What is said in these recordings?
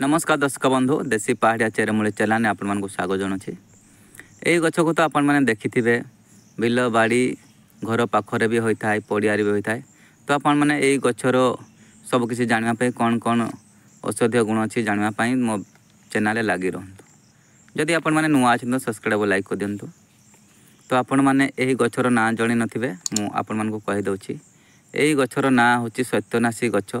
नमस्कार दर्शक बंधु देशी पहाड़िया चेरमूली चैनल आपण मानक स्वागत जनाऊँ। यही गछ को तो आपण मैंने देखि बिल बाड़ी घर पाखरे भी होता है पड़िया भी होता है। तो आपण मैंने यही गचर सबकि जानापी कौन कौन औषधीय गुण अच्छी जानापी मो चैनल लगी रुँतु। जदि आपण मैंने नुआ अच्छे तो सब्सक्राइब लाइक कर दिंतु। तो आपण मैंने यही गचर ना जानी नथिबे मु आपण मानक कहीदे। यही गचर ना हूँ सत्यनाशी गछ।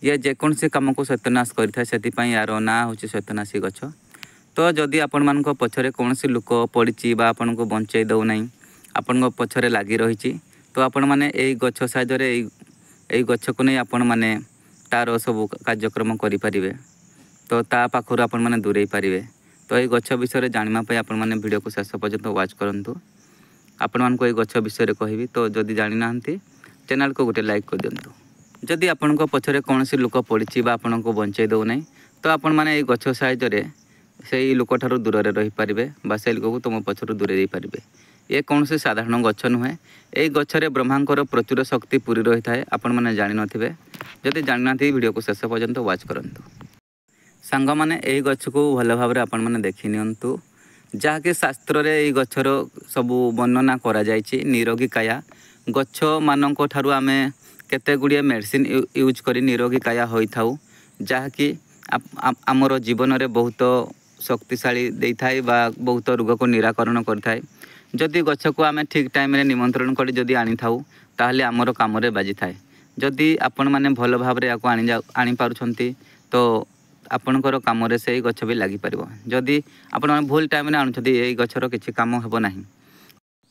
ये जेकोसी कम को सत्यनाश करें से यार ना हूँ सत्यनाशी गछ। तो जदि आपण मान पछरे कौन लुक पड़ी आपन को बंचे दौना आपण पछरे लगी रही तो आपण मैंने यही गछ साहाय्य यही गछ को नहीं आपण मैंने तार सब कार्यक्रम करें। तो ता पाखर आपण मैंने दूरे पारे। तो यही गछ विषय जानापी आपण मैंने वीडियो को शेष पर्यंत वाच करूँ। आपण मानक यही गछ विषय कहबी। तो जदि जानी ना चैनल को गोटे लाइक कर दिंतु। जदि आपण पछरे कौन लुक पड़ी आपन को बंचे दौना तो आपण मैंने गछ साहाय्य से लुक ठार दूर रही पारे से लुक को तुम पछर दूरे पारे। ये कौन से साधारण गछ नुहे। यही गच्छरे ब्रह्मांकर प्रचुर शक्ति पूरी रही है आपण मैंने जानी नथिबे। जदि जानी ना वीडियो को शेष पर्यंत वाच करंतु। सांग माने यही गछ को भल भाव आपण मैंने देखि नियंतु। जहाँकि शास्त्र रे यही गछर सबू वर्णना करा जायछि। निरोगी काया गछ मानक ठारू आमे केते गुड़िए मेडिसिन यूज करी निरोगी काया होई थाउ। जहाँकि आमर जीवन में बहुत शक्तिशाली दे थाए बा बहुत रोग को निराकरण कर। जदि गछ को आम ठीक टाइम रे निमंत्रण कर जदि आनी थाउ ताहले आमर काम रे बाजी थाए। जदि आपण माने भल भाव रे याको आनी पारुछंती तो आपणकर काम रे से गछ भी लागी परिबो। जदि आपण माने भूल टाइम रे आनुछंती एही गछर किछि काम हेबो नाही।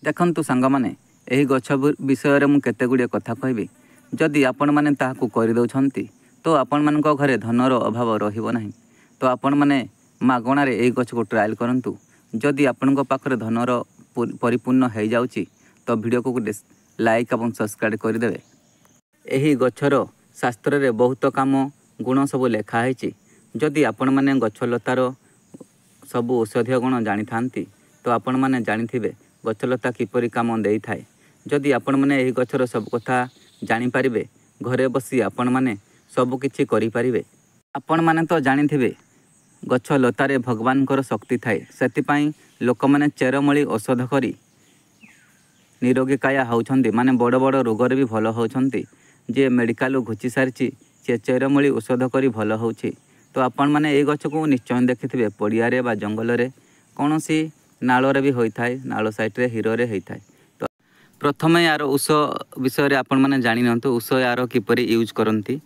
देखंतु सांग माने एही गछ विषय रे मु केते गुड़िए कथा कहबी। जदि आपण माने ताहाकु करि दउछंती तो आपण मानक घरे धनर अभाव रहिबो नाही। तो आपण माने मागणार एही गछ को ट्रायल करंतु। जदि आपणक पाखरे धनर परिपूर्ण हो जाउची तो वीडियो को लाइक और सब्सक्राइब कर देबे। एही गछर शास्त्र रे बहुत काम गुण सब लेखा है। जदि आपण माने गछलतार सब औषधीय गुण जानी थांती तो आपण माने जानिथिबे गछलता किपरि काम देई थाए। जदि आपण माने एही गछर सब कथा जानी पारिबे घरे बसी आपण माने सब किछि करि पारिबे। आपण माने तो जानिथिबे गछ लतारे भगवानकर शक्ति थाए। सेतिपाई लोक माने चेरमूली औषध करी निरोगी काया होउछंती माने बड़ बड़ रोग भी भल होउछंती। जे मेडिकल घुची सारिछि से चेरमूली औषध करी भल होउछि। तो आपण माने ए गछ को निश्चय देखिथिबे पड़िया रे बा जंगल रे कोनोसी नाल रे भी होई थाए। नाल साइड रे हिरो रे होई थाए। तो प्रथमे यार उष विषय रे आपण माने जानि नंतु उष यार किपरि यूज करंती।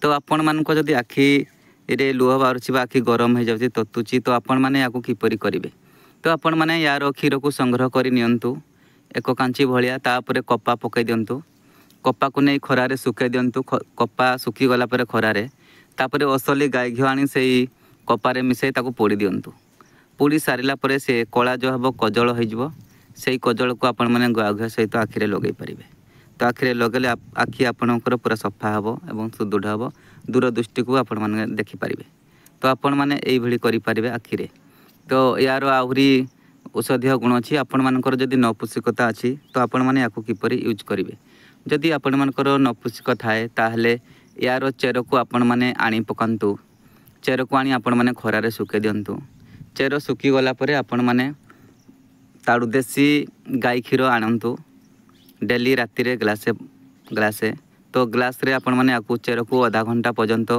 तो आपण मानको जदि आखि रे लुह बारुछि बा आखि गरम हो जाउछि ततुछि तो आपण माने याको किपरि करिवे। तो आपण माने यार क्षीर को संग्रह करि नियंतु एक कांची भलिया तापरे कपा पकई दियंतु। कपा को नहीं खरा रे सुकै दियंतु। कपा सुखी गला परे खरा रे तापरे असली गाय घिउ आनी सेही कपारे मिसई ताको पोड़ी दियंतु। पोड़ी सारिला परे से कला जो हबो कजल हो जिवो। सेही कजल को आपण माने गाय घिउ सहित आखिरे लगै परिबे। तो आखिरे लगेले आखि आपणकर पूरा सफा हबो एवं सुदृढ़ हबो। दूरदृष्टि को आपण माने देखि परिबे। तो आपण माने एई भली करि परिबे आखिरे। तो यार आहुरी औषधीय गुण अछि। आपण मानकर जदि नपुंसकता अछि तो आपण माने याको किपरि यूज करिवे। जदि आपण मानकर नपुंसक थाए ताहले यार चेर को आपण माने आनी पकांतु। चेर को आनी आपण माने खरा रे सुके दियंतु। चेर सुकी गला परे आपण माने ताडु देसी गाय क्षीर आनंतु। डेली राति रे ग्लासे तो ग्लास रे आपण माने आकु चेर को आधा घंटा पर्यंत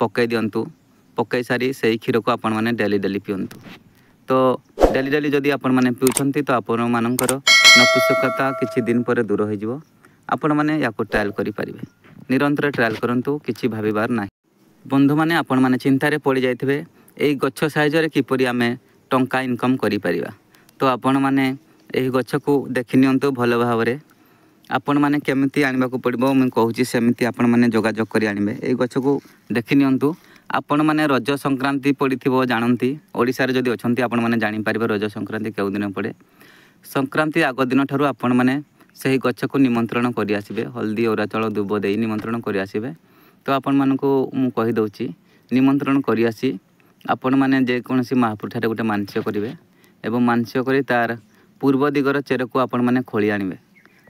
पकई दियंतु। पकई सारी सेही क्षीर को आपण माने डेली डेली पियंतु। तो डेली डेली जदि आपण माने पिउछंती तो आपण मानकर नपुंसकता किछि दिन पर दूर हो जिवो। आपण माने याको ट्रायल करि परिबे। निरंतर ट्रायल करंतु किछि भाबिबार नाही। बंधु माने आपण माने चिंता रे पड़ी जाइथिबे एही गछ साहाय्य रे किपरि आमे टंका इनकम करि परिबा। तो आपण माने एही गछ को देखि नियंतु भल भाव रे। आपण माने केमिति आनिबा को पड़िबो मैं कहूची सेमिति आपण माने जोगाजोग करि आनिबे। एही गछ को देखि नियंतु। आपण माने रज संक्रांति पड़िथिबो जानंती। ओडिसा रे जदि अछंती आपण माने जानि पारिबे रज संक्रांति केउ दिन पड़े। संक्रांति आग दिन ठारू आपण माने सेही गछ को निमंत्रण करि आसिबे। हल्दी औरा चाउल दुब देई निमंत्रण करि आसिबे। तो आपण मानको मु कहि दउची निमंत्रण करि आसी आपण माने जे कोनसी महापुर ठारे गोटे मानसिक करिवे एवं मानसिक करी तार पूर्व दिगर चेर को आपण माने खोली आनिबे।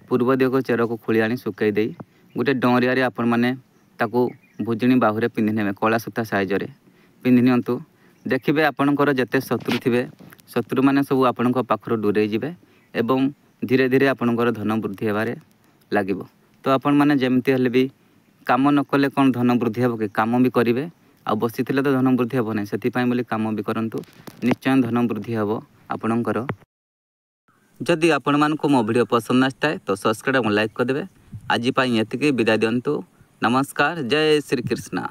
पूर्व दिग चेर को खोली आनी सुकै देई गोटे डरिया रे आपण माने ताको भुजणी बाहुरे पिंधि नेबे कला सूता साइज रे। ପିନ୍ଧି नियंतु देखिए आपणकर जिते शत्रु थे शत्रु मैंने सब आपण पाखर दूरे ଯିବେ ଏବଂ धीरे धीरे आपणकर धन वृद्धि होबार लगे। तो आपण मैंने जमती हेल्ले भी काम न कले कौन धन वृद्धि हे कि काम भी करेंगे आ बसी तो धन वृद्धि हे ना से बोली काम भी करूँ निश्चय धन वृद्धि हे आपणकर। जदि आपण मानक मो वीडियो पसंद आए तो सब्सक्राइब और लाइक करदे। आज ये विदाय दिंतु। नमस्कार। जय श्री कृष्ण।